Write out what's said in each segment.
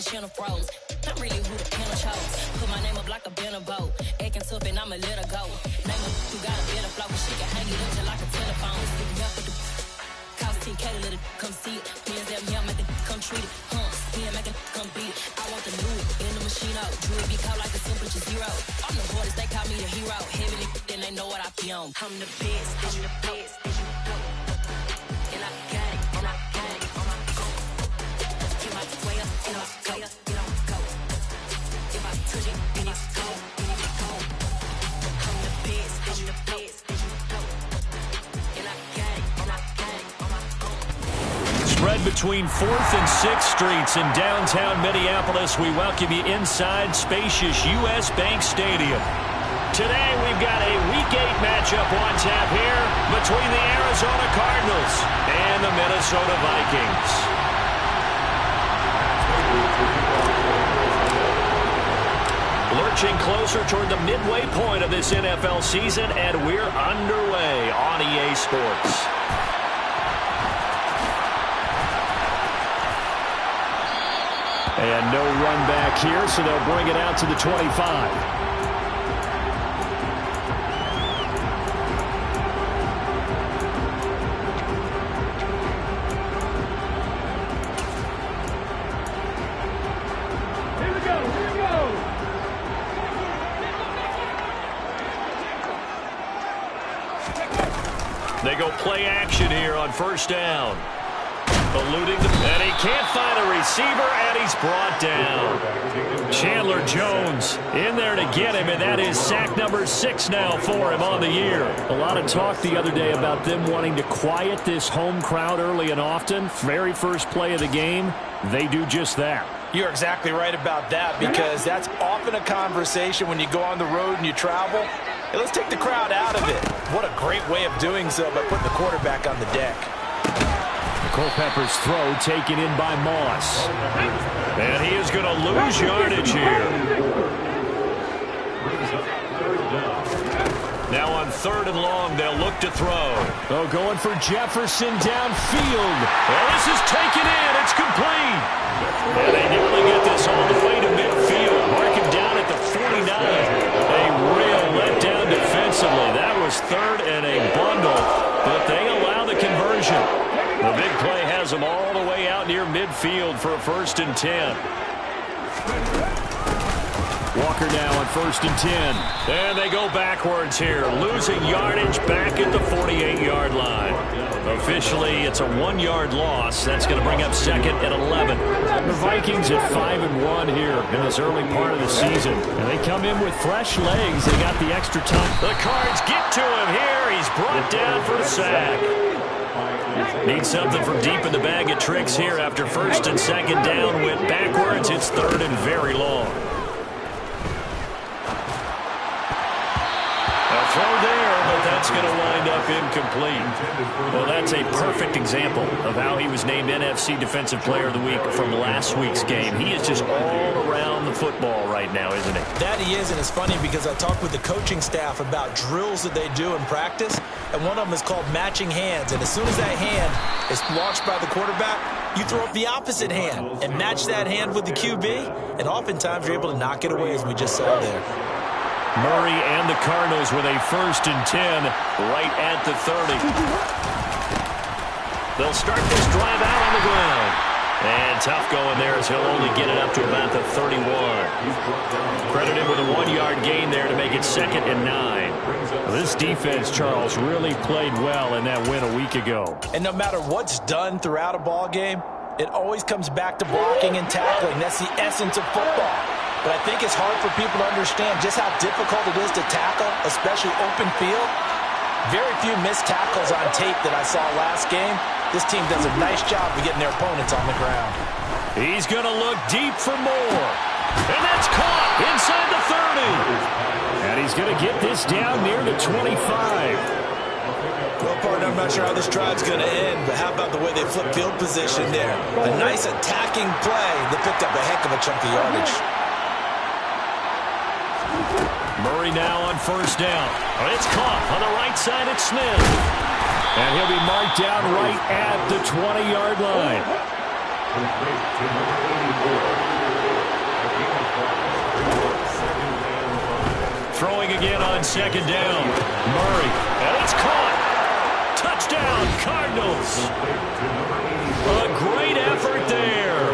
Shannon froze. I'm really who the piano chose. Put my name up like a banner boat. Acting tough and I'ma let her go. Name her who got a better flow. She can hang it up just like a telephone. Stick me up with the cost 10K to let it come see it. Hands down here, make it come treat it. Here, make it come beat it. I want the new in the machine out. Drew it, get caught like a temperature zero. I'm the hardest, they call me the hero. Heavy, then they know what I be on. I'm the best, I'm the best. And I got it, and I got it on my own. Get my way up, and I go, get on go. If I touch it, then it's cold, then it's cold. I'm the best, I'm the best. And I got it, and I got it on my own. Spread between 4th and 6th Streets in downtown Minneapolis. We welcome you inside spacious U.S. Bank Stadium. Today we've got a Week 8 matchup on tap here between the Arizona Cardinals and the Minnesota Vikings. Lurching closer toward the midway point of this NFL season, and we're underway on EA Sports. And no run back here, so they'll bring it out to the 25. They go play action here on first down. Eluding them, and he can't find a receiver, and he's brought down. Chandler Jones in there to get him, and that is sack number 6 now for him on the year. A lot of talk the other day about them wanting to quiet this home crowd early and often. Very first play of the game, they do just that. You're exactly right about that, because that's often a conversation when you go on the road and you travel. Hey, let's take the crowd out of it. What a great way of doing so by putting the quarterback on the deck. Culpepper's throw taken in by Moss. And he is going to lose yardage here. Now on 3rd and long, they'll look to throw. Oh, going for Jefferson downfield. Well, this is taken in. It's complete. And they nearly get this all the way to midfield. Mark him down at the 49. A real letdown defensively. That was 3rd and a bundle, but they allow the conversion. The big play has them all the way out near midfield for a 1st and 10. Walker now on 1st and 10. And they go backwards here, losing yardage back at the 48-yard line. Officially, it's a 1-yard loss. That's going to bring up 2nd and 11. The Vikings at 5-1 here in this early part of the season. And they come in with fresh legs. They got the extra time. The Cards get to him here. He's brought down for a sack. Need something from deep in the bag of tricks here after 1st and 2nd down. Went backwards. It's 3rd and very long. A throw there, but that's going to wind up incomplete. Well, that's a perfect example of how he was named NFC Defensive Player of the Week from last week's game. He is just all around the football right now, isn't he? That he is, and it's funny because I talked with the coaching staff about drills that they do in practice, and one of them is called matching hands. And as soon as that hand is launched by the quarterback, you throw up the opposite hand and match that hand with the QB, and oftentimes you're able to knock it away, as we just saw there. Murray and the Cardinals with a 1st and 10 right at the 30. They'll start this drive out on the ground. And tough going there as he'll only get it up to about the 31. Credit him with a 1-yard gain there to make it 2nd and 9. This defense, Charles, really played well in that win a week ago. And no matter what's done throughout a ball game, it always comes back to blocking and tackling. That's the essence of football. But I think it's hard for people to understand just how difficult it is to tackle, especially open field. Very few missed tackles on tape that I saw last game. This team does a nice job of getting their opponents on the ground. He's going to look deep for more. And that's caught inside the 30. And he's going to get this down near the 25. Well, partner, I'm not sure how this drive's going to end, but how about the way they flip field position there? A nice attacking play that picked up a heck of a chunk of yardage. Murray now on 1st down. It's caught on the right side at Smith. And he'll be marked down right at the 20-yard line. again on second down. Murray, and it's caught. Touchdown, Cardinals. A great effort there.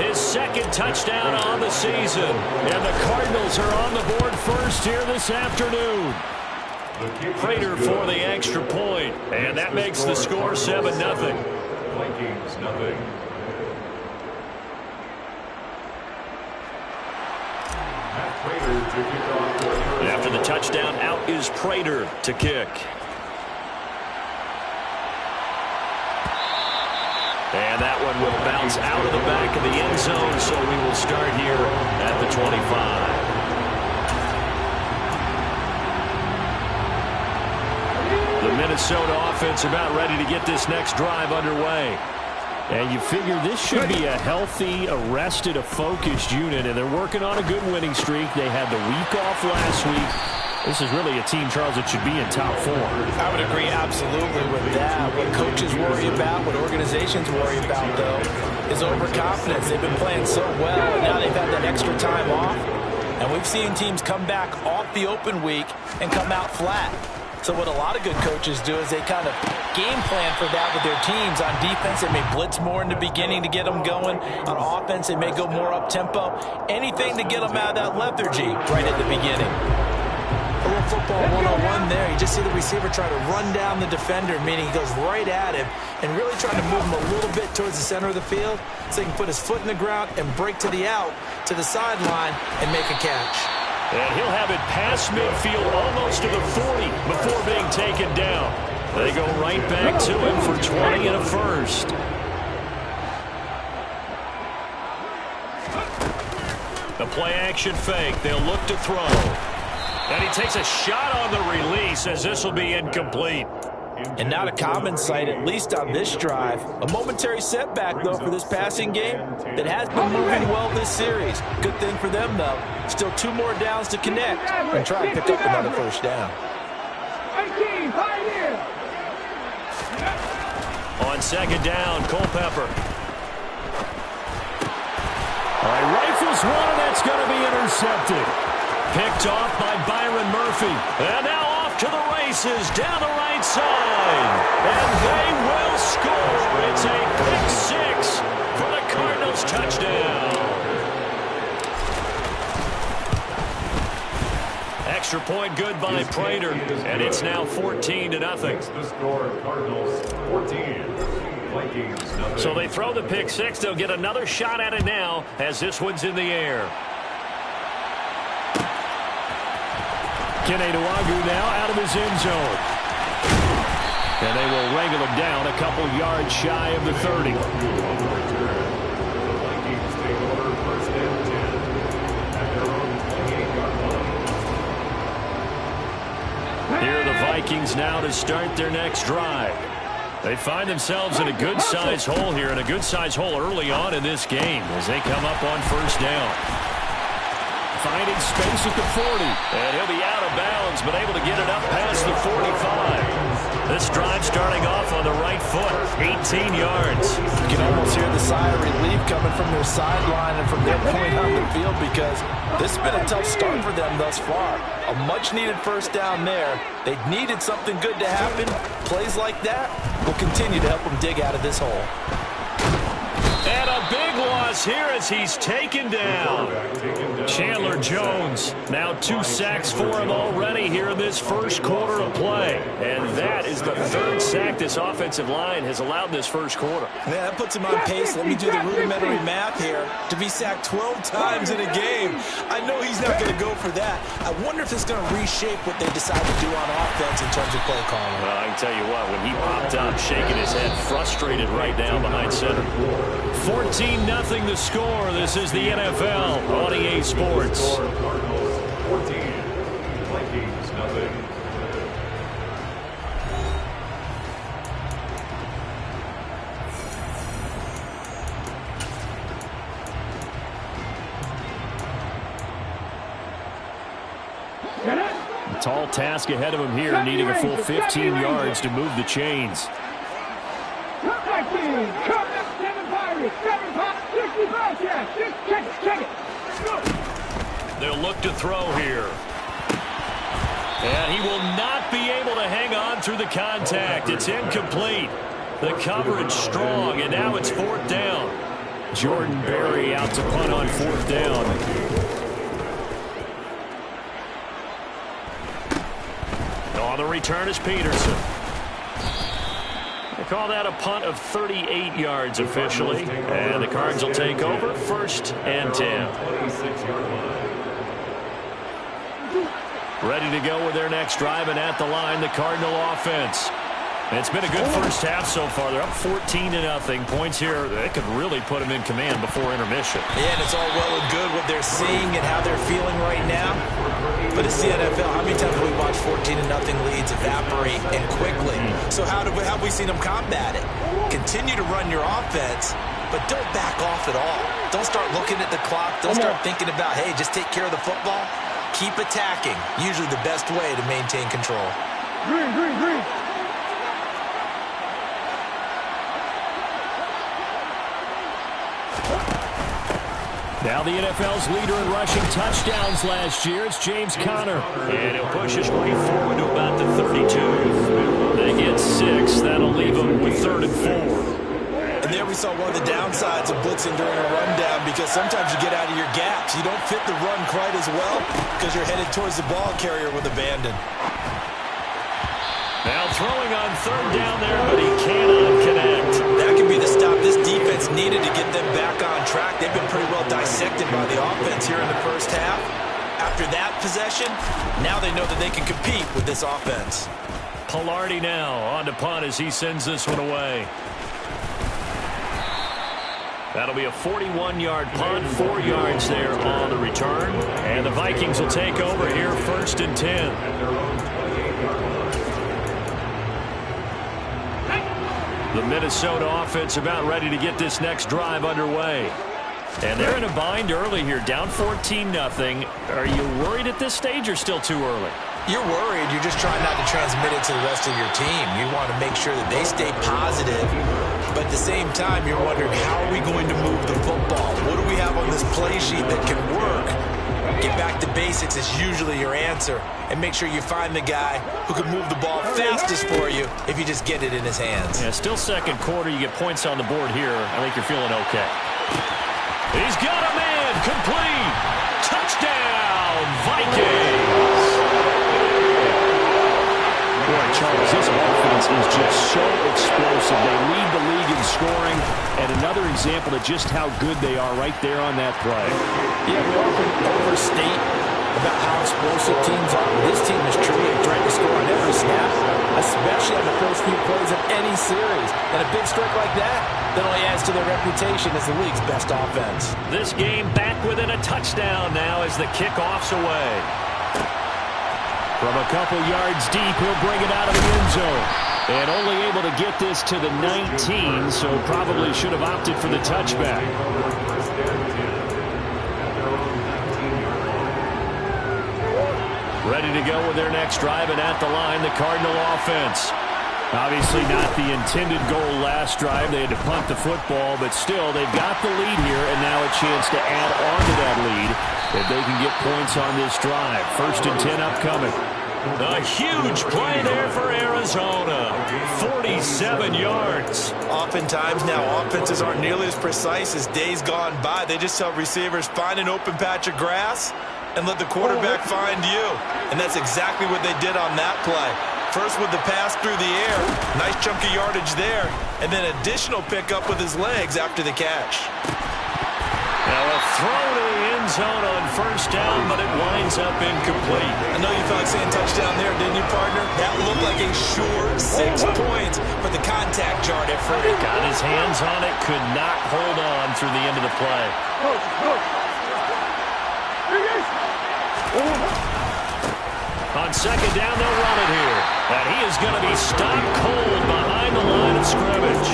His second touchdown on the season. And the Cardinals are on the board first here this afternoon. Prater for the extra point. And that makes the score 7-0. Vikings, nothing. After the touchdown, out is Prater to kick. And that one will bounce out of the back of the end zone, so we will start here at the 25. The Minnesota offense about ready to get this next drive underway. And you figure this should be a healthy, arrested, a focused unit, and they're working on a good winning streak. They had the week off last week. This is really a team, Charles, that should be in top 4. I would agree absolutely with that. What coaches worry about, what organizations worry about, though, is overconfidence. They've been playing so well, and now they've had that extra time off. And we've seen teams come back off the open week and come out flat. So what a lot of good coaches do is they kind of game plan for that with their teams. On defense, they may blitz more in the beginning to get them going. On offense, they may go more up-tempo. Anything to get them out of that lethargy right at the beginning. A little football 101 there. You just see the receiver try to run down the defender, meaning he goes right at him and really trying to move him a little bit towards the center of the field so he can put his foot in the ground and break to the out, to the sideline, and make a catch. And he'll have it past midfield almost to the 40 before being taken down. They go right back to him for 20 and a first. The play-action fake. They'll look to throw. And he takes a shot on the release as this will be incomplete. And not a common sight, at least on this drive. A momentary setback, though, for this passing game that has been moving well this series. Good thing for them, though. Still 2 more downs to connect and try and pick up another first down. On second down, Culpepper. All right, rifles one, and that's going to be intercepted. Picked off by Byron Murphy. And now off to the races down the right side. And they will score. It's a pick 6 for the Cardinals touchdown. Extra point good by Prater. And it's now 14-0. The score, Cardinals 14. Vikings nothing. So they throw the pick 6. They'll get another shot at it now as this one's in the air. Keneduagu now out of his end zone. And they will wrangle him down a couple yards shy of the 30. The Vikings take over first and 10 at their own 28-yard line. Here are the Vikings now to start their next drive. They find themselves in a good-sized hole here, and a good-sized hole early on in this game as they come up on first down. Finding space at the 40. And he'll be out of bounds, but able to get it up past the 45. This drive starting off on the right foot, 18 yards. You can almost hear the sigh of relief coming from their sideline and from their point on the field because this has been a tough start for them thus far. A much-needed first down there. They needed something good to happen. Plays like that will continue to help them dig out of this hole. And a big loss here as he's taken down. Chandler Jones, now 2 sacks for him already here in this first quarter of play. And that is the 3rd sack this offensive line has allowed this first quarter. Yeah, that puts him on pace. Let me do the rudimentary math here. To be sacked 12 times in a game, I know he's not going to go for that. I wonder if it's going to reshape what they decide to do on offense in terms of play calling. Well, I can tell you what, when he popped up, shaking his head, frustrated right down behind center. 14-0 the score. This is the NFL on EA Sports. Cardinals 14. Vikings nothing. A tall task ahead of him here, needing a full 15 yards to move the chains. They'll look to throw here. And he will not be able to hang on through the contact. It's incomplete. The coverage strong, and now it's 4th down. Jordan Berry out to punt on 4th down. On the return is Peterson. They call that a punt of 38 yards officially. And the Cards will take over 1st and 10. Ready to go with their next drive, and at the line, the Cardinal offense. It's been a good first half so far. They're up 14-0. Points here, they could really put them in command before intermission. Yeah, and it's all well and good what they're seeing and how they're feeling right now. But it's the NFL. How many times have we watched 14-0 leads evaporate and quickly? So how have we seen them combat it? Continue to run your offense, but don't back off at all. Don't start looking at the clock. Don't start thinking about, hey, just take care of the football. Keep attacking. Usually the best way to maintain control. Green. Now the NFL's leader in rushing touchdowns last year. It's James Conner. And he'll push us right forward to about the 32. They get 6. That'll leave them with 3rd and 4. And there we saw one of the downsides of blitzing during a rundown, because sometimes you get out of your gaps. You don't fit the run quite as well because you're headed towards the ball carrier with abandon. Now throwing on 3rd down there, but he cannot connect. That could be the stop this defense needed to get them back on track. They've been pretty well dissected by the offense here in the first half. After that possession, now they know that they can compete with this offense. Pilardi now on to punt as he sends this one away. That'll be a 41-yard punt, 4 yards there on the return. And the Vikings will take over here 1st and 10. The Minnesota offense about ready to get this next drive underway. And they're in a bind early here, down 14-0. Are you worried at this stage or still too early? You're worried. You're just trying not to transmit it to the rest of your team. You want to make sure that they stay positive. But at the same time, you're wondering, how are we going to move the football? What do we have on this play sheet that can work? Get back to basics is usually your answer. And make sure you find the guy who can move the ball fastest for you if you just get it in his hands. Yeah, still 2nd quarter. You get points on the board here. I think you're feeling okay. He's got a man. Complete. Touchdown, Vikings. Boy, Charles, this offense is just so explosive. They lead the league in scoring, and another example of just how good they are right there on that play. Yeah, we often overstate about how explosive teams are. This team is truly a threat to score on every snap, especially on the first few plays of any series. And a big strike like that only adds to their reputation as the league's best offense. This game back within a touchdown now as the kickoff's away. From a couple yards deep, he'll bring it out of the end zone. And only able to get this to the 19, so probably should have opted for the touchback. Ready to go with their next drive, and at the line, the Cardinal offense. Obviously not the intended goal last drive. They had to punt the football, but still, they've got the lead here, and now a chance to add on to that lead if they can get points on this drive. 1st and 10 upcoming. A huge play there for Arizona. 47 yards. Oftentimes now, offenses aren't nearly as precise as days gone by. They just tell receivers, find an open patch of grass and let the quarterback find you. And that's exactly what they did on that play. First with the pass through the air. Nice chunky yardage there. And then additional pickup with his legs after the catch. Now a throw to the end zone on 1st down, but it winds up incomplete. I know you felt like saying touchdown there, didn't you, partner? That looked like a sure 6 points, but the contact jarred it for him. Got his hands on it, could not hold on through the end of the play. On 2nd down, they'll run it here. And he is going to be stopped cold behind the line of scrimmage.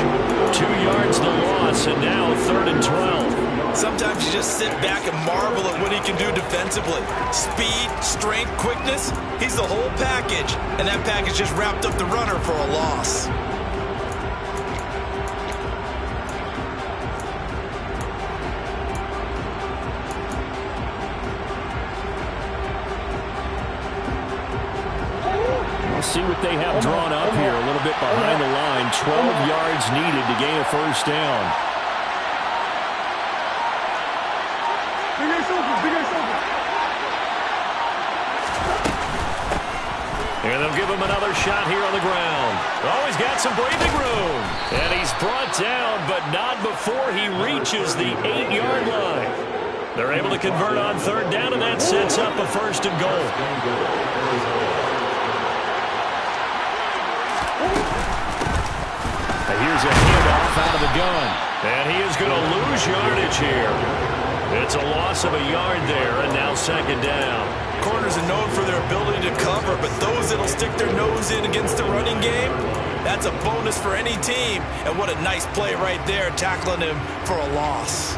2 yards the loss, and now 3rd and 12. Sometimes you just sit back and marvel at what he can do defensively. Speed, strength, quickness, he's the whole package. And that package just wrapped up the runner for a loss. see what they have drawn up here. A little bit behind the line. 12 yards needed to gain a first down. And they'll give him another shot here on the ground. Oh, he's got some breathing room. And he's brought down, but not before he reaches the 8-yard line. They're able to convert on third down, and that sets up a first and goal. And here's a handoff out of the gun. And he is going to lose yardage here. It's a loss of a yard there, and now second down. Corners are known for their ability to cover, but those that'll stick their nose in against the running game, that's a bonus for any team. And what a nice play right there, tackling him for a loss.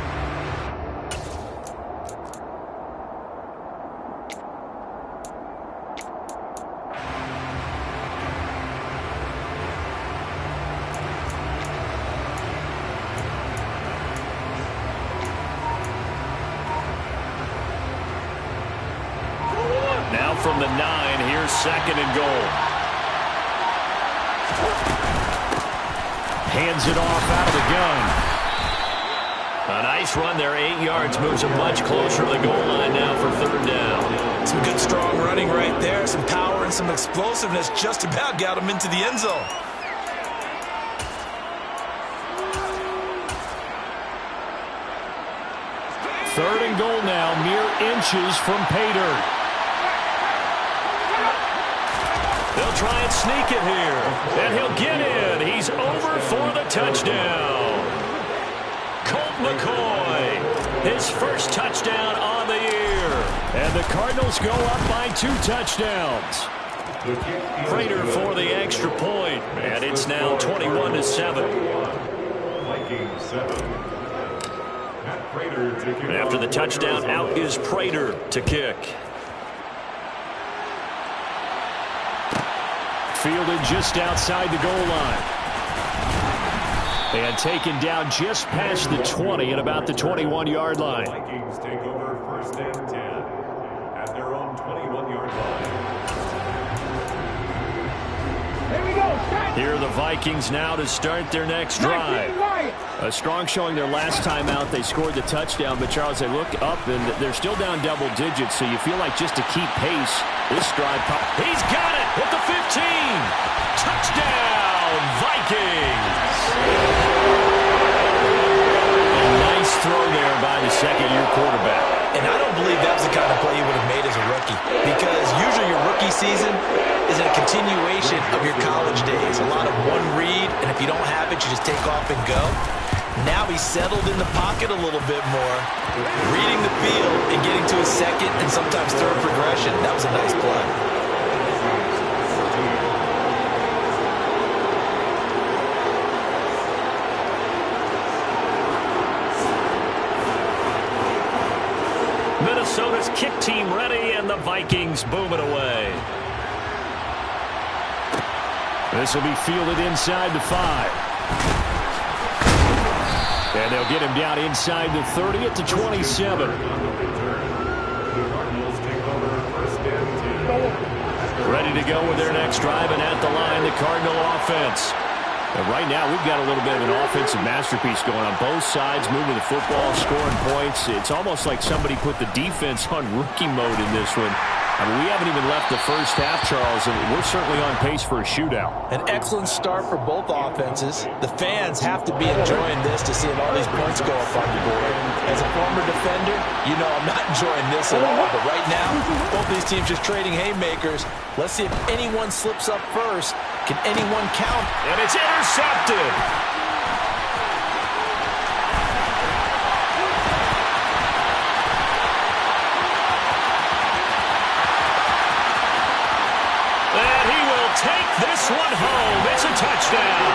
From the 9, here's second and goal. Hands it off out of the gun. A nice run there, 8 yards, moves him much closer to the goal line now for third down. Some good strong running right there, some power and some explosiveness just about got him into the end zone. Third and goal now, mere inches from pay dirt. They'll try and sneak it here, and he'll get in. He's over for the touchdown. Colt McCoy, his first touchdown on the year. And the Cardinals go up by 2 touchdowns. Prater for the extra point, and it's now 21-7. Vikings 7. Prater to kick. After the touchdown, out is Prater to kick. Fielded just outside the goal line. And taken down just past the 20 at about the 21-yard line. Vikings take over first and 10 at their own 21-yard line. Here are the Vikings now to start their next drive. A strong showing their last time out. They scored the touchdown, but Charles, they look up and they're still down double digits, so you feel like just to keep pace, this drive. He's got it at the 15. Touchdown, Vikings. A nice throw there by the second-year quarterback. And I don't believe that was the kind of play he would have made as a rookie, because usually your rookie season is a continuation of your college days. A lot of one read, and if you don't have it, you just take off and go. Now he's settled in the pocket a little bit more, reading the field and getting to his second and sometimes third progression. That was a nice play. Minnesota's kick team ready, and the Vikings boom it away. This will be fielded inside the 5. And they'll get him down inside the 30 at the 27. Ready to go with their next drive, and at the line, the Cardinal offense. And right now, we've got a little bit of an offensive masterpiece going on both sides, moving the football, scoring points. It's almost like somebody put the defense on rookie mode in this one. I mean, we haven't even left the first half, Charles, and we're certainly on pace for a shootout. An excellent start for both offenses. The fans have to be enjoying this to seeing all these points go up on the board. As a former defender, you know I'm not enjoying this at all. But right now, both these teams just trading haymakers. Let's see if anyone slips up first. Can anyone count? And it's intercepted. Take this one home. It's a touchdown.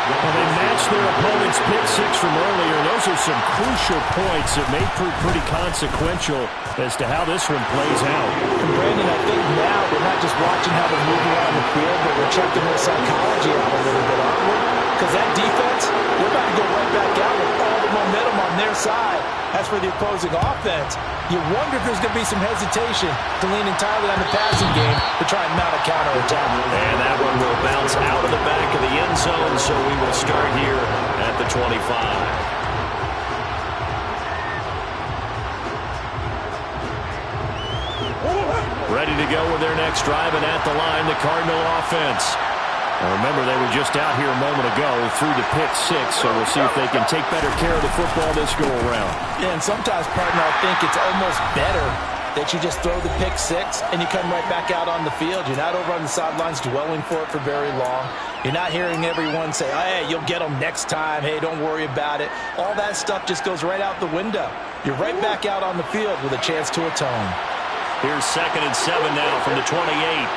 Well, they matched their opponent's pick six from earlier. Those are some crucial points that may prove pretty consequential as to how this one plays out. And Brandon, I think now we're not just watching how they move around the field, but we're checking their psychology out a little bit, aren't we? Because that defense, they're about to go right back out with all the momentum on their side. As for the opposing offense, you wonder if there's going to be some hesitation to lean entirely on the passing game to try and mount a counterattack. And that one will bounce out of the back of the end zone, so we will start here at the 25. Ready to go with their next drive, and at the line, the Cardinal offense. Now remember, they were just out here a moment ago through the pick six, so we'll see if they can take better care of the football this go-around. Yeah, and sometimes, partner, I think it's almost better that you just throw the pick six and you come right back out on the field. You're not over on the sidelines dwelling for it for very long. You're not hearing everyone say, oh, hey, you'll get them next time. Hey, don't worry about it. All that stuff just goes right out the window. You're right back out on the field with a chance to atone. Here's 2nd and 7 now from the 28.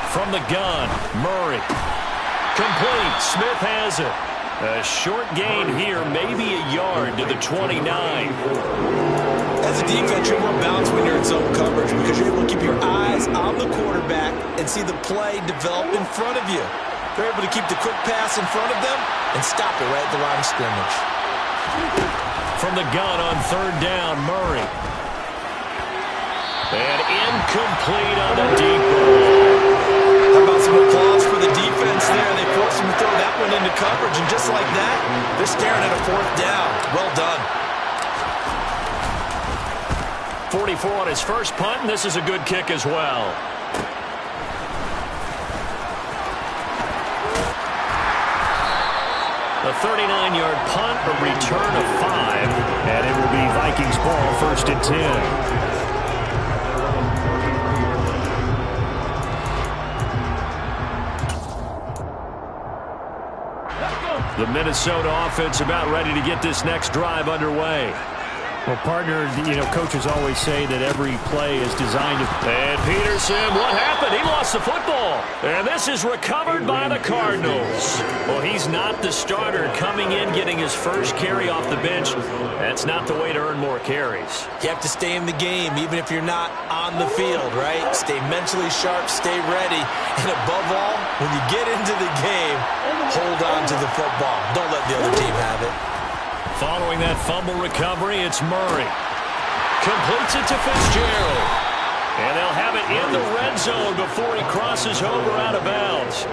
From the gun, Murray. Complete. Smith has it. A short gain here, maybe a yard to the 29. As a defense, you're more balanced when you're in zone coverage because you're able to keep your eyes on the quarterback and see the play develop in front of you. They're able to keep the quick pass in front of them and stop it right at the line of scrimmage. From the gun on 3rd down, Murray. And incomplete on the deep ball. How about some applause for the defense there? They forced him to throw that one into coverage, and just like that, they're staring at a 4th down. Well done. 44 on his first punt, and this is a good kick as well. A 39-yard punt, a return of 5, and it will be Vikings ball, 1st and 10. The Minnesota offense about ready to get this next drive underway. Well, partner, coaches always say that every play is designed to... And Peterson, what happened? He lost the football. And this is recovered by the Cardinals. Well, he's not the starter coming in, getting his first carry off the bench. That's not the way to earn more carries. You have to stay in the game, even if you're not on the field, right? Stay mentally sharp, stay ready. And above all, when you get into the game, hold on to the football. Don't let the other team have it. Following that fumble recovery, it's Murray. Completes it to Fitzgerald. And they'll have it in the red zone before he crosses over out of bounds.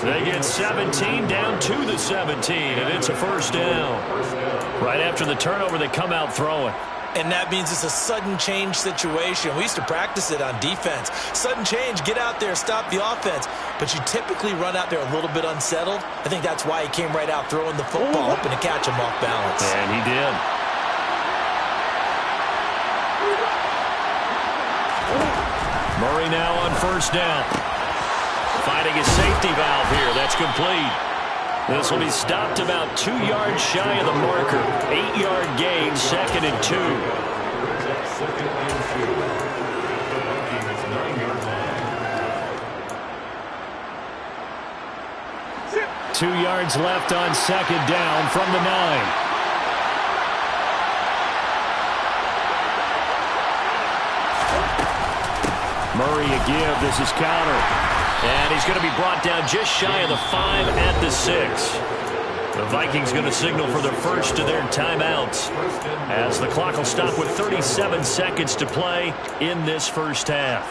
They get 17 down to the 17, and it's a 1st down. Right after the turnover, they come out throwing. And that means it's a sudden change situation. We used to practice it on defense. Sudden change, get out there, stop the offense. But you typically run out there a little bit unsettled. I think that's why he came right out throwing the football, hoping to catch him off balance. And he did. Murray now on 1st down. Finding his safety valve here. That's complete. This will be stopped about 2 yards shy of the marker. 8-yard gain, 2nd and 2. 2 yards left on 2nd down from the 9. Murray a give. This is counter. And he's going to be brought down just shy of the 5 at the 6. The Vikings going to signal for the first of their timeouts as the clock will stop with 37 seconds to play in this first half.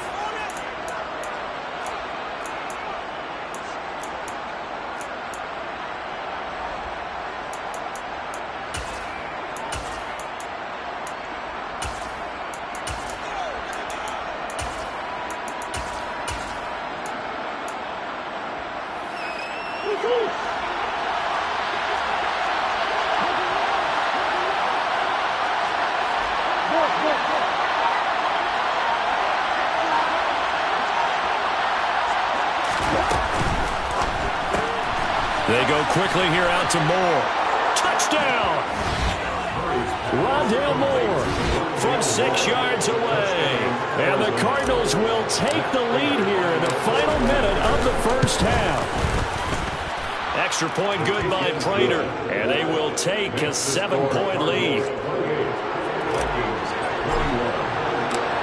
They go quickly here out to Moore. Touchdown! Rondale Moore from 6 yards away. And the Cardinals will take the lead here in the final minute of the first half. Extra point good by Prater. And they will take a 7-point lead.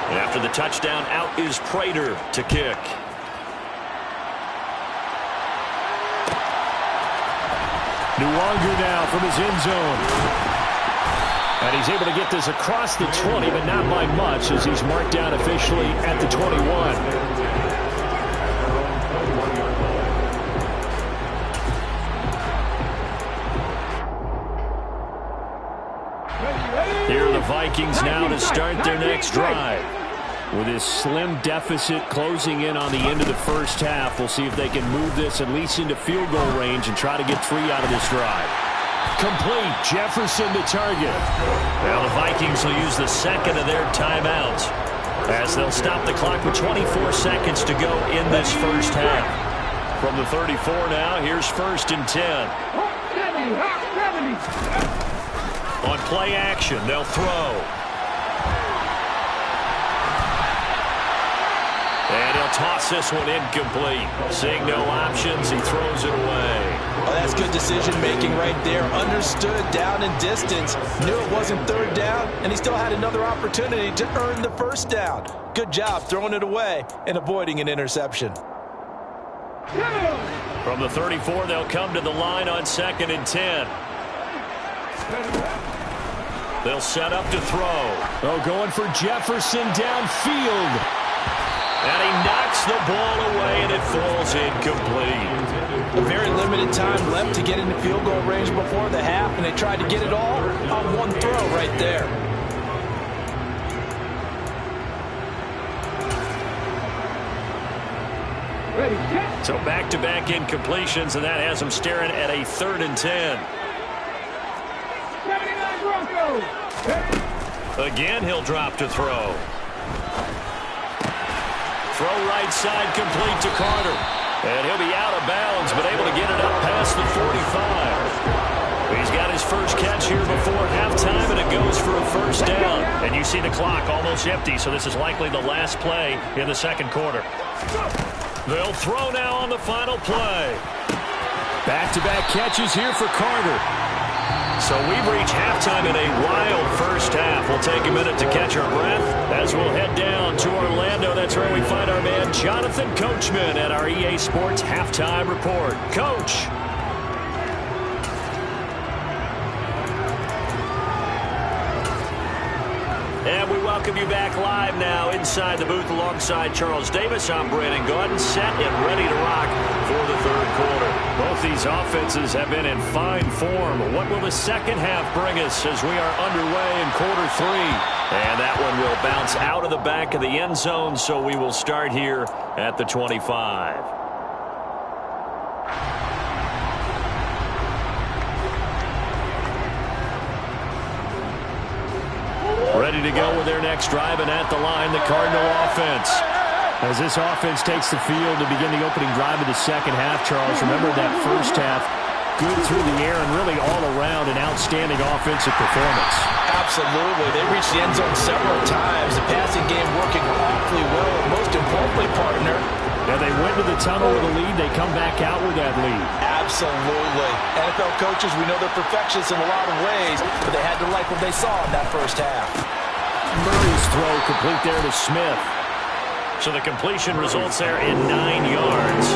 And after the touchdown, out is Prater to kick. Nuwanger now from his end zone. And he's able to get this across the 20, but not by much as he's marked down officially at the 21. Here are the Vikings now to start their next drive. With this slim deficit closing in on the end of the first half, we'll see if they can move this at least into field goal range and try to get 3 out of this drive. Complete. Jefferson to target. Now the Vikings will use the second of their timeouts as they'll stop the clock with 24 seconds to go in this first half. From the 34 now, here's 1st and 10. On play action, they'll throw. And he'll toss this one incomplete. Seeing no options, he throws it away. Oh, that's good decision-making right there. Understood down and distance. Knew it wasn't 3rd down, and he still had another opportunity to earn the 1st down. Good job throwing it away and avoiding an interception. From the 34, they'll come to the line on 2nd and 10. They'll set up to throw. Oh, going for Jefferson downfield. And he knocks the ball away, and it falls incomplete. A very limited time left to get into field goal range before the half, and they tried to get it all on one throw right there. So back-to-back incompletions, and that has them staring at a 3rd and 10. Again, he'll drop to throw. Throw right side complete to Carter. And he'll be out of bounds, but able to get it up past the 45. He's got his first catch here before halftime, and it goes for a 1st down. And you see the clock almost empty, so this is likely the last play in the 2nd quarter. They'll throw now on the final play. Back-to-back catches here for Carter. So we've reached halftime in a wild first half. We'll take a minute to catch our breath as we'll head down to Orlando. That's where we find our man Jonathan Coachman at our EA Sports Halftime Report. Coach. And we welcome you back live now inside the booth alongside Charles Davis. I'm Brandon Gaudin, set and ready to rock for the 3rd quarter. Both these offenses have been in fine form. What will the 2nd half bring us as we are underway in quarter 3? And that one will bounce out of the back of the end zone, so we will start here at the 25. Ready to go with their next drive, and at the line, the Cardinal offense. As this offense takes the field to begin the opening drive of the 2nd half, Charles, remember that first half, good through the air and really all around an outstanding offensive performance. Absolutely. They reached the end zone several times. The passing game working awfully well, and most importantly, partner. Now they went to the tunnel with a lead. They come back out with that lead. Absolutely. NFL coaches, we know they're perfectionists in a lot of ways, but they had to like what they saw in that first half. Murray's throw complete there to Smith. So the completion results there in 9 yards.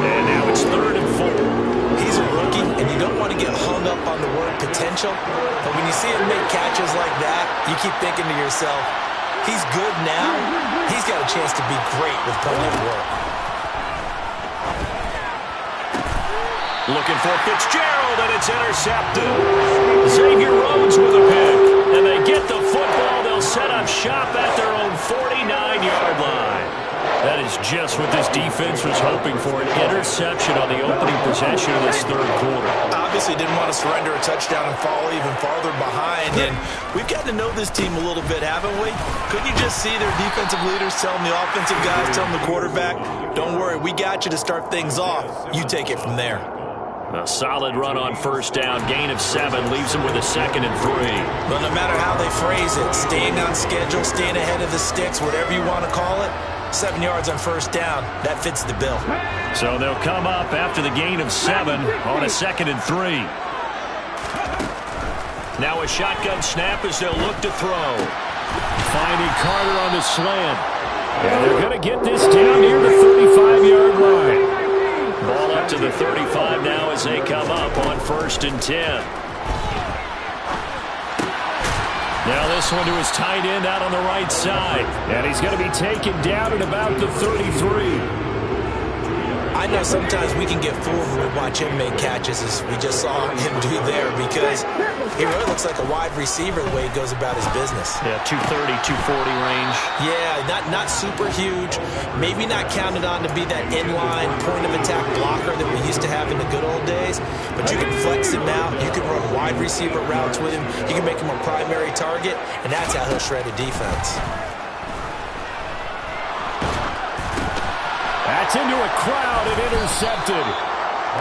And now it's 3rd and 4. He's a rookie, and you don't want to get hung up on the word potential. But when you see him make catches like that, you keep thinking to yourself, he's good now. He's got a chance to be great with plenty of work. Looking for Fitzgerald, and it's intercepted. Xavier Rhodes with a pick. And they get the football. They'll set up shop at their own 49-yard line. That is just what this defense was hoping for, an interception on the opening possession of this 3rd quarter. Obviously didn't want to surrender a touchdown and fall even farther behind. And we've gotten to know this team a little bit, haven't we? Couldn't you just see their defensive leaders telling the offensive guys, telling the quarterback, don't worry, we got you to start things off. You take it from there. A solid run on 1st down. Gain of 7 leaves them with a 2nd and 3. But no matter how they phrase it, staying on schedule, staying ahead of the sticks, whatever you want to call it, 7 yards on 1st down, that fits the bill. So they'll come up after the gain of 7 on a 2nd and 3. Now a shotgun snap as they'll look to throw. Finding Carter on the slant. And they're going to get this down near the 35-yard line. Ball up out to the 35 now as they come up on 1st and 10. Now this one to his tight end out on the right side. And he's going to be taken down at about the 33. I know sometimes we can get fooled when we watch him make catches, as we just saw him do there, because he really looks like a wide receiver the way he goes about his business. Yeah, 230, 240 range. Yeah, not super huge. Maybe not counted on to be that inline point-of-attack blocker that we used to have in the good old days, but you can flex him out. You can run wide receiver routes with him. You can make him a primary target, and that's how he'll shred a defense. That's into a crowd and intercepted.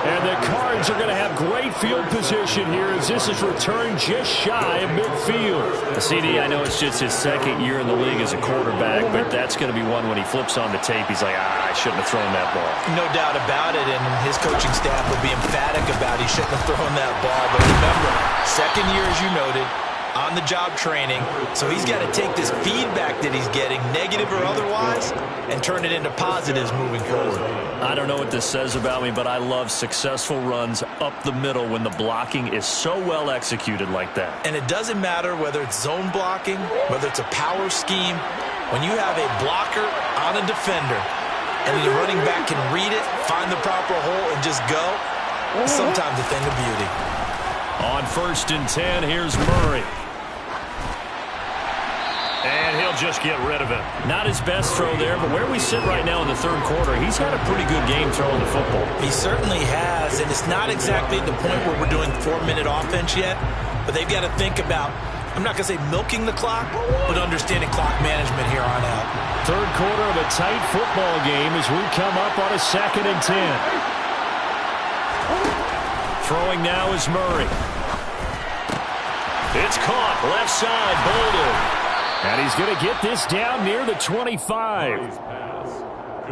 And the Cards are going to have great field position here as this is returned just shy of midfield. The CD, I know it's just his second year in the league as a quarterback, but that's going to be one when he flips on the tape. He's like, I shouldn't have thrown that ball. No doubt about it, and his coaching staff will be emphatic about he shouldn't have thrown that ball. But remember, second year, as you noted, on-the-job training, so he's got to take this feedback that he's getting, negative or otherwise, and turn it into positives moving forward. I don't know what this says about me, but I love successful runs up the middle when the blocking is so well executed like that. And it doesn't matter whether it's zone blocking, whether it's a power scheme. When you have a blocker on a defender, and the running back can read it, find the proper hole, and just go, it's sometimes a thing of beauty. On 1st and 10, here's Murray. And he'll just get rid of it. Not his best throw there, but where we sit right now in the third quarter, he's had a pretty good game throwing the football. He certainly has, and it's not exactly the point where we're doing 4-minute offense yet, but they've got to think about, I'm not going to say milking the clock, but understanding clock management here on out. Third quarter of a tight football game as we come up on a 2nd and 10. Throwing now is Murray. It's caught, left side, Bolden. And he's going to get this down near the 25.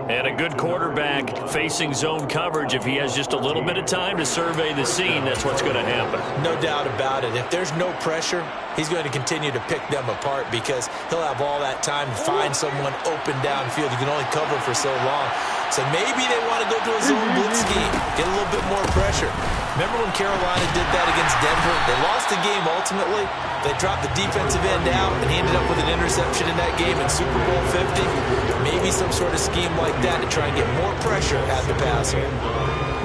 And a good quarterback facing zone coverage. If he has just a little bit of time to survey the scene, that's what's going to happen. No doubt about it. If there's no pressure, he's going to continue to pick them apart because he'll have all that time to find someone open downfield. You can only cover for so long. So maybe they want to go to a zone blitz scheme, get a little bit more pressure. Remember when Carolina did that against Denver? They lost the game ultimately. They dropped the defensive end out, and he ended up with an interception in that game in Super Bowl 50. Maybe some sort of scheme like that to try and get more pressure at the passer.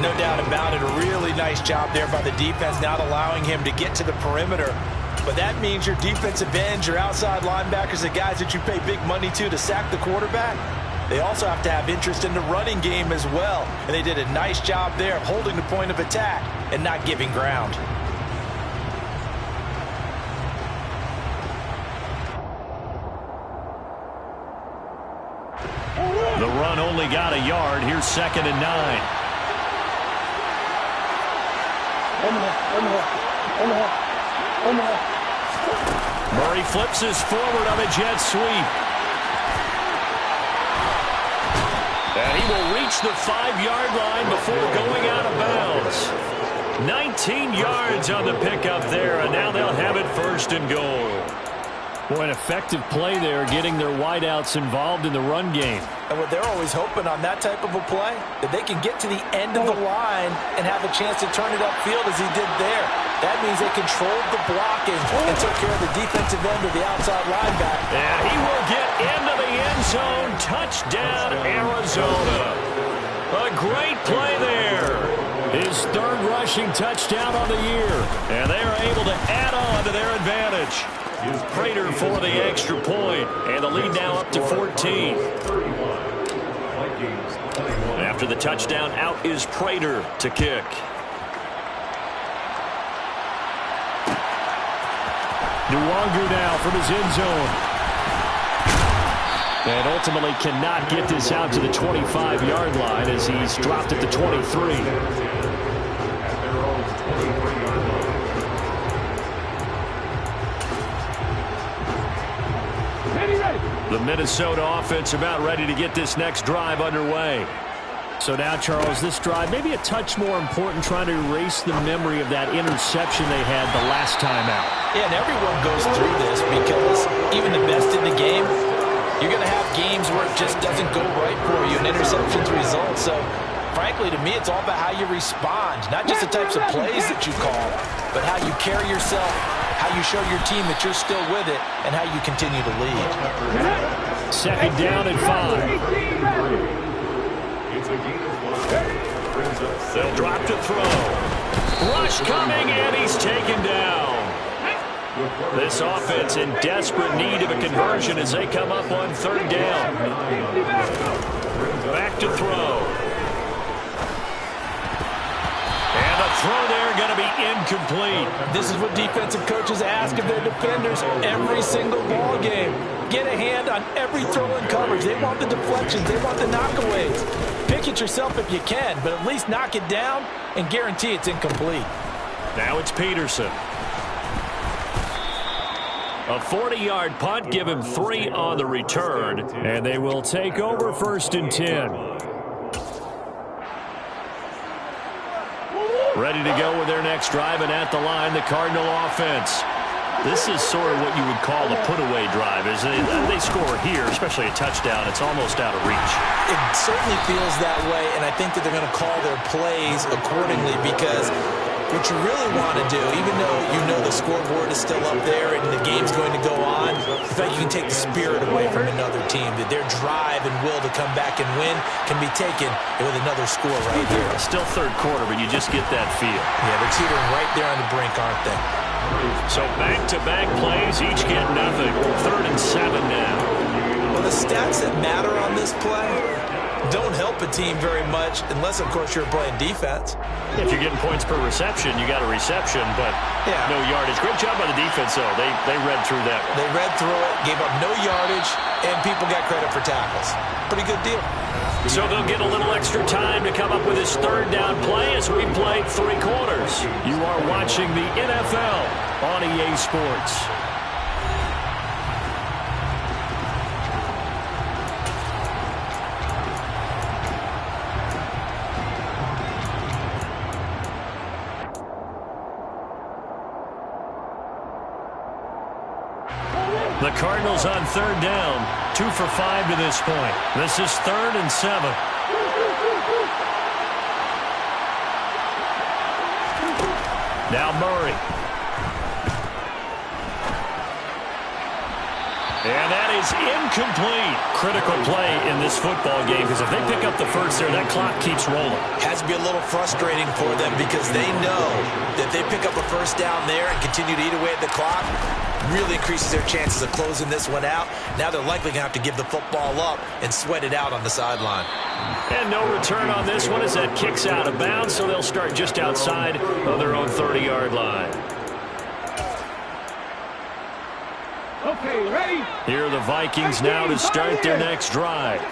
No doubt about it. A really nice job there by the defense, not allowing him to get to the perimeter. But that means your defensive ends, your outside linebackers, the guys that you pay big money to sack the quarterback, they also have to have interest in the running game as well. And they did a nice job there of holding the point of attack and not giving ground. The run only got a yard. Here's 2nd and 9. Murray flips his forward on a jet sweep. And he will reach the 5-yard line before going out of bounds. 19 yards on the pickup there, and now they'll have it 1st and goal. Boy, an effective play there, getting their wideouts involved in the run game. And what they're always hoping on that type of a play, that they can get to the end of the line and have a chance to turn it upfield as he did there. That means they controlled the blocking and took care of the defensive end or the outside linebacker. And he will get into the end zone. Touchdown, Arizona. A great play there. His 3rd rushing touchdown on the year. And they are able to add on to their advantage. Prater for the extra point, and the lead now up to 14. After the touchdown, out is Prater to kick. Nwangu now from his end zone. And ultimately cannot get this out to the 25-yard line as he's dropped at the 23. The Minnesota offense about ready to get this next drive underway. So now, Charles, this drive maybe a touch more important, trying to erase the memory of that interception they had the last time out. Yeah, and everyone goes through this because even the best in the game, you're going to have games where it just doesn't go right for you and interceptions result. So Frankly, to me, it's all about how you respond, not just the types of plays that you call, but how you carry yourself, how you show your team that you're still with it, and how you continue to lead. Second down and 5. It's a gain of 5. They'll drop to throw. Rush coming, and he's taken down. This offense in desperate need of a conversion as they come up on third down. Back to throw. And the throw there going to be incomplete. This is what defensive coaches ask of their defenders every single ball game. Get a hand on every throw in coverage. They want the deflections. They want the knockaways. Pick it yourself if you can, but at least knock it down and guarantee it's incomplete. Now it's Peterson. A 40-yard punt, give him 3 on the return, and they will take over first and 10. Ready to go with their next drive, and at the line, the Cardinal offense. This is sort of what you would call the put-away drive. As they score here, especially a touchdown, it's almost out of reach. It certainly feels that way, and I think that they're going to call their plays accordingly because what you really want to do, even though you know the scoreboard is still up there and the game's going to go on, the fact you can take the spirit away from another team, that their drive and will to come back and win can be taken with another score right here. Still third quarter, but you just get that feel. Yeah, they're teetering right there on the brink, aren't they? So back-to-back plays, each get nothing. 3rd and 7 now. Well, the stats that matter on this play don't help a team very much unless, of course, you're playing defense. If you're getting points per reception, you got a reception, but no yardage. Great job by the defense, though. They read through that one. They read through it, gave up no yardage, and people got credit for tackles. Pretty good deal. So they'll get a little extra time to come up with his third down play as we played 3 quarters. You are watching the NFL on EA Sports. The Cardinals on third down, 2 for 5 to this point. This is 3rd and 7. Now Murray. And that is incomplete. Critical play in this football game because if they pick up the first there, that clock keeps rolling. Has to be a little frustrating for them because they know that they pick up a first down there and continue to eat away at the clock, really increases their chances of closing this one out. Now they're likely going to have to give the football up and sweat it out on the sideline. And no return on this one as that kicks out of bounds, so they'll start just outside of their own 30-yard line. Okay, ready? Here are the Vikings now to start their next drive.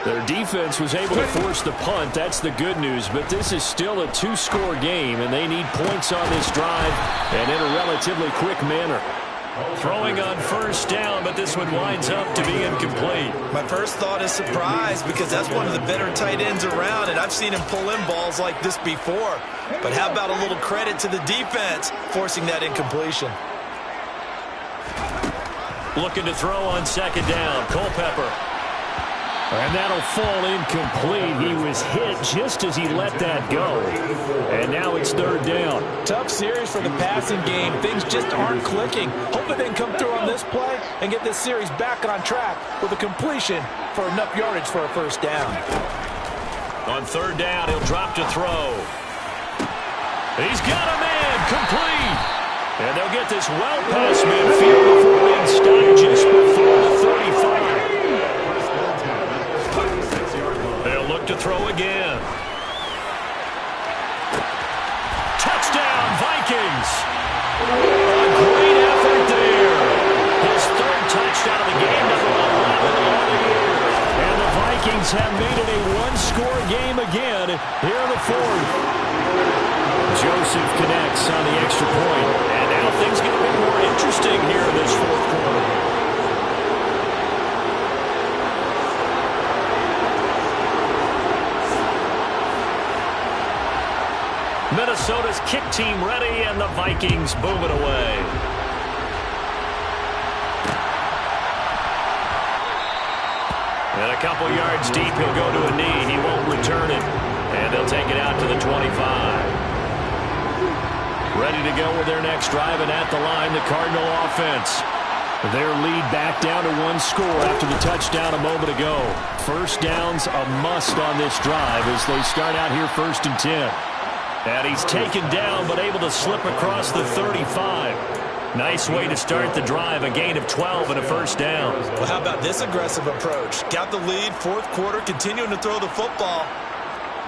Their defense was able to force the punt. That's the good news. But this is still a 2-score game, and they need points on this drive and in a relatively quick manner. Throwing on first down, but this one winds up to be incomplete. My first thought is surprise because that's one of the better tight ends around, and I've seen him pull in balls like this before. But how about a little credit to the defense forcing that incompletion? Looking to throw on second down. Culpepper. And that'll fall incomplete. He was hit just as he let that go. And now it's third down. Tough series for the passing game. Things just aren't clicking. Hoping they can come through on this play and get this series back on track with a completion for enough yardage for a first down. On third down, he'll drop to throw. He's got a man. Complete. And they'll get this well past midfield before being stopped just before the 35. They'll look to throw again. Touchdown, Vikings. A great effort there. His 3rd touchdown of the game, number 11 on the year. And the Vikings have made it a 1-score game again here in the 4th. Joseph connects on the extra point. And now things get a bit more interesting here in this 4th quarter. Minnesota's kick team ready, and the Vikings boom it away. And a couple yards deep, he'll go to a knee. He won't return it. And they'll take it out to the 25. Ready to go with their next drive, and at the line, the Cardinal offense. Their lead back down to 1 score after the touchdown a moment ago. First down's a must on this drive as they start out here 1st and 10. And he's taken down but able to slip across the 35. Nice way to start the drive, a gain of 12 and a first down. Well, how about this aggressive approach? Got the lead, 4th quarter, continuing to throw the football.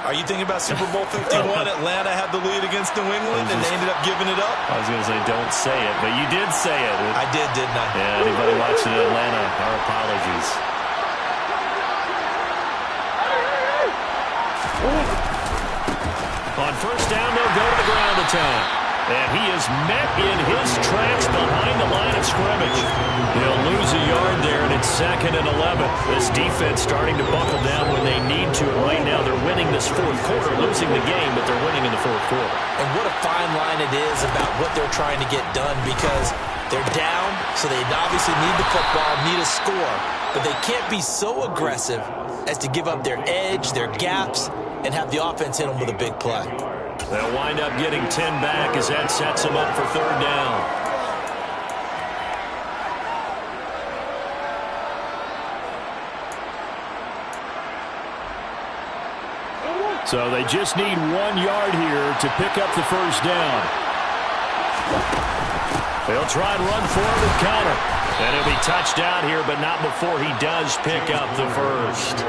Are you thinking about Super Bowl 51? Atlanta had the lead against New England, and they ended up giving it up? I was going to say, don't say it, but you did say it. I did, didn't I? Yeah, anybody watching Atlanta, our apologies. On first down, they'll go to the ground attack. And he is met in his tracks behind the line of scrimmage. They'll lose a yard there, and it's 2nd and 11. This defense starting to buckle down when they need to. And right now they're winning this 4th quarter, losing the game, but they're winning in the 4th quarter. And what a fine line it is about what they're trying to get done, because they're down, so they obviously need the football, need a score. But they can't be so aggressive as to give up their edge, their gaps, and have the offense hit them with a big play. They'll wind up getting 10 back as that sets them up for 3rd down. So they just need 1 yard here to pick up the first down. They'll try and run forward and counter. And it'll be touchdown here, but not before he does pick up the first.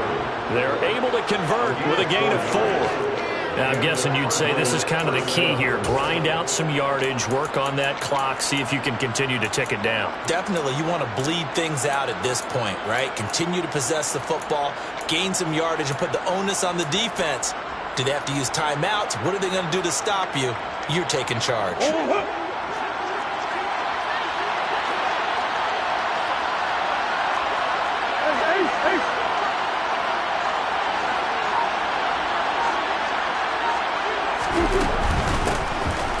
They're able to convert with a gain of 4. Now, I'm guessing you'd say this is kind of the key here. Grind out some yardage, work on that clock, see if you can continue to tick it down. Definitely, you want to bleed things out at this point, right? Continue to possess the football, gain some yardage, and put the onus on the defense. Do they have to use timeouts? What are they going to do to stop you? You're taking charge.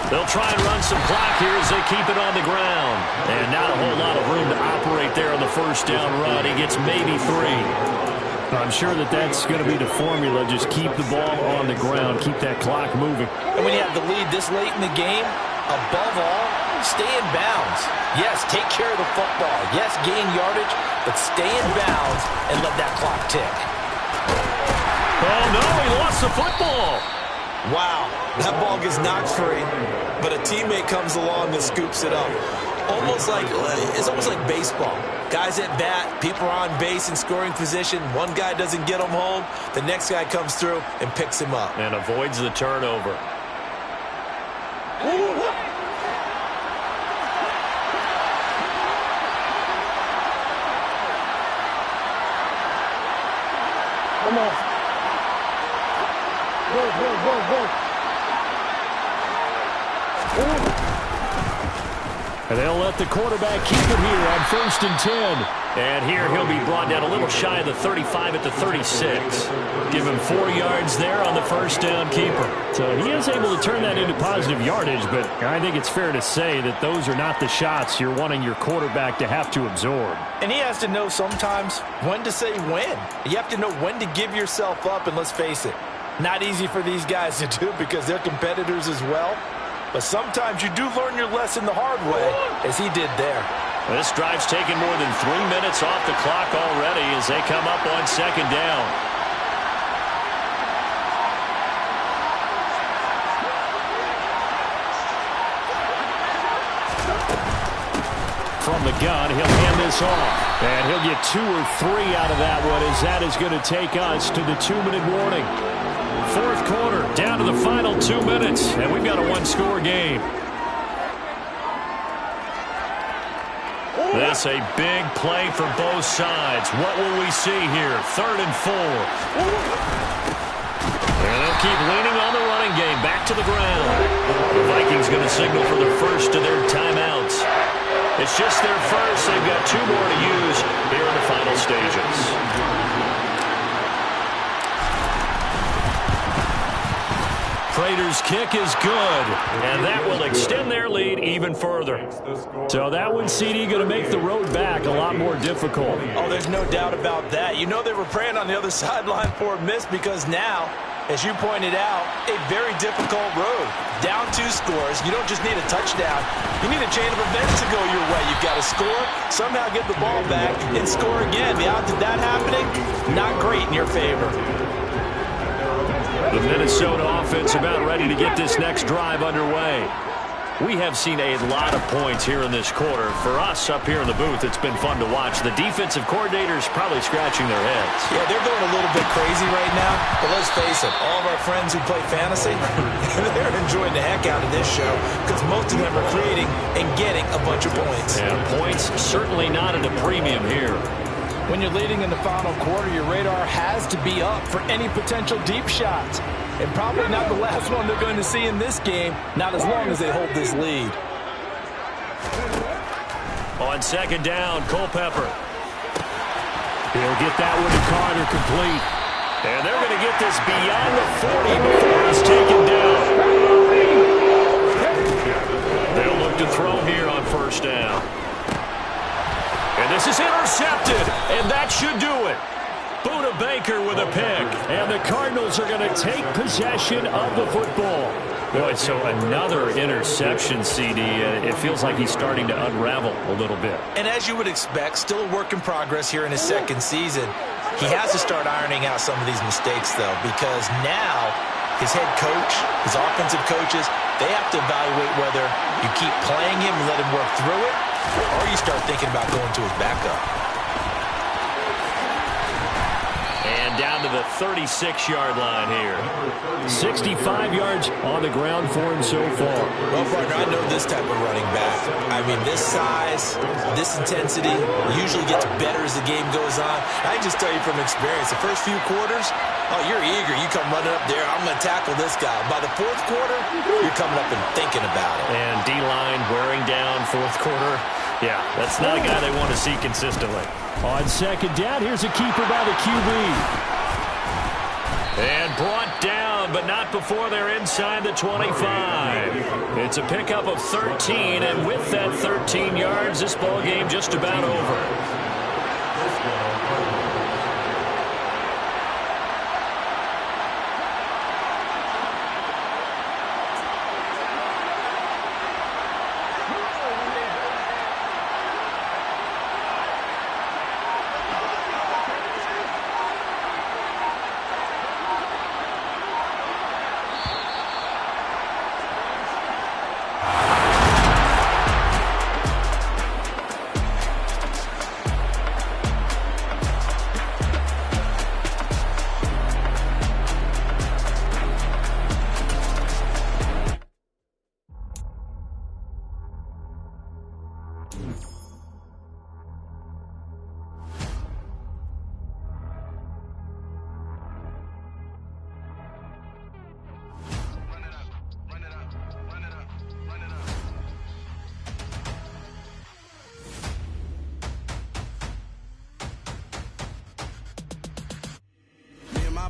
They'll try and run some clock here as they keep it on the ground. And not a whole lot of room to operate there on the first down run. He gets maybe 3. I'm sure that's going to be the formula. Just keep the ball on the ground. Keep that clock moving. And when you have the lead this late in the game, above all, stay in bounds. Yes, take care of the football. Yes, gain yardage, but stay in bounds and let that clock tick. Oh, no, he lost the football. Wow, that ball gets knocked free, but a teammate comes along and scoops it up. It's almost like baseball. Guys at bat, people are on base in scoring position. One guy doesn't get him home. The next guy comes through and picks him up. And avoids the turnover. Come on. Go. And they'll let the quarterback keep it here on 1st and 10. And here he'll be brought down a little shy of the 35 at the 36. Give him 4 yards there on the first down keeper. So he is able to turn that into positive yardage, but I think it's fair to say that those are not the shots you're wanting your quarterback to have to absorb. And he has to know sometimes when to say when. You have to know when to give yourself up, and let's face it, not easy for these guys to do because they're competitors as well. But sometimes you do learn your lesson the hard way, as he did there. This drive's taken more than 3 minutes off the clock already as they come up on 2nd down. From the gun, he'll hand this off. And he'll get 2 or 3 out of that one as that is going to take us to the 2-minute warning. 4th quarter, down to the final 2 minutes, and we've got a 1-score game. That's a big play for both sides. What will we see here? 3rd and 4. And they'll keep leaning on the running game. Back to the ground. The Vikings going to signal for the first of their timeouts. It's just their first. They've got 2 more to use here in the final stages. Prater's kick is good, and that will extend their lead even further. So that one, CD, going to make the road back a lot more difficult. Oh, there's no doubt about that. You know they were praying on the other sideline for a miss because now As you pointed out, a very difficult road. Down 2 scores, you don't just need a touchdown. You need a chain of events to go your way. You've got to score, somehow get the ball back, and score again. The odds of that happening, not great in your favor. The Minnesota offense about ready to get this next drive underway. We have seen a lot of points here in this quarter. For us up here in the booth, it's been fun to watch. The defensive coordinators probably scratching their heads. Yeah, they're going a little bit crazy right now. But let's face it, all of our friends who play fantasy, they're enjoying the heck out of this show because most of them are creating and getting a bunch of points. And points certainly not at a premium here. When you're leading in the final quarter, your radar has to be up for any potential deep shots. And probably not the last one they're going to see in this game, not as long as they hold this lead. On second down, Culpepper. He'll get that one to Carter complete. And they're going to get this beyond the 40 before he's taken down. They'll look to throw here on first down. And this is intercepted, and that should do it. Buda Baker with a pick, and the Cardinals are going to take possession of the football. Boy, so another interception, CD. It feels like he's starting to unravel a little bit. And as you would expect, still a work in progress here in his second season. He has to start ironing out some of these mistakes, though, because now his head coach, his offensive coaches, they have to evaluate whether you keep playing him and let him work through it, or you start thinking about going to his backup. And down to the 36-yard line here. 65 yards on the ground for him so far. Well, partner, I know this type of running back. I mean, this size, this intensity usually gets better as the game goes on. I can just tell you from experience, the first few quarters, oh, you're eager. You come running up there, I'm going to tackle this guy. By the fourth quarter, you're coming up and thinking about it. And D-line wearing down fourth quarter. Yeah, that's not a guy they want to see consistently. On second down, here's a keeper by the QB. And brought down, but not before they're inside the 25. It's a pickup of 13, and with that 13 yards, this ball game just about over.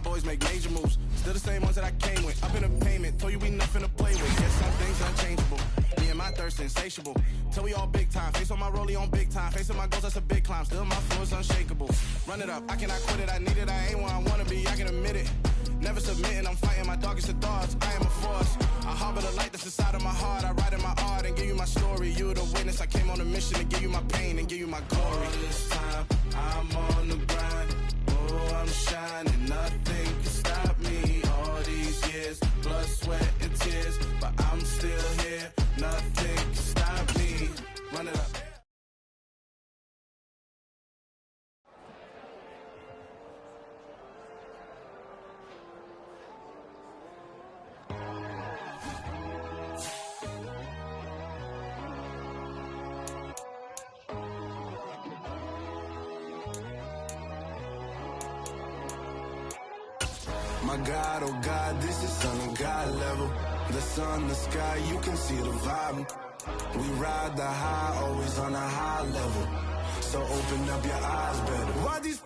Boys make major moves, still the same ones that I came with. Up in a payment, told you we nothing to play with. Guess some things unchangeable. Me and my thirst insatiable. Till we all big time. Face on my rollie on big time. Facing my goals, that's a big climb. Still my flow is unshakable. Run it up, I cannot quit it. I need it, I ain't where I wanna be. I can admit it. Never submitting, I'm fighting my darkest of thoughts. I am a force. I harbor the light that's inside of my heart. I write in my art and give you my story. You're the witness. I came on a mission to give you my pain and give you my glory. All this time, I'm on the grind. Oh, I'm shining. Nothing can stop me. All these years, blood, sweat, and tears. But I'm still here. Nothing can stop me. Run it up. My God, oh God, this is son of God level. The sun, the sky, you can see the vibe. We ride the high, always on a high level. So open up your eyes better. Why these